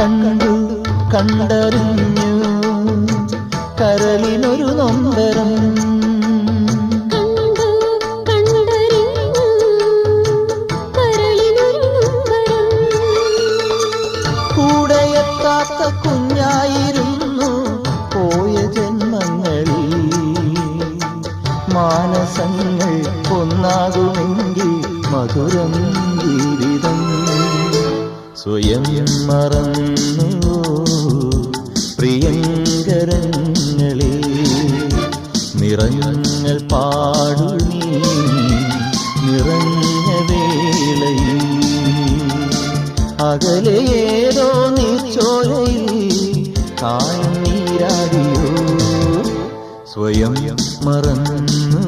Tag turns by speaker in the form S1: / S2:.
S1: കണ്ടു കണ്ടറിഞ്ഞു കരളിനൊരു നൊമ്പരം. കൂടെയെത്താത്ത കുഞ്ഞായിരുന്നു പോയ ജന്മങ്ങളിൽ. മാനസങ്ങൾ ഒന്നാകുമെങ്കിൽ മധുരം ജീവിതം. സ്വയം മറന്നു പ്രിയങ്കരങ്ങളെ നിറങ്ങൾ പാടു നീ നിറഞ്ഞ വേളയിൽ. അകലെയേതോ നീർച്ചോലയിൽ കായം നീരാടിയോ. സ്വയം മറന്നു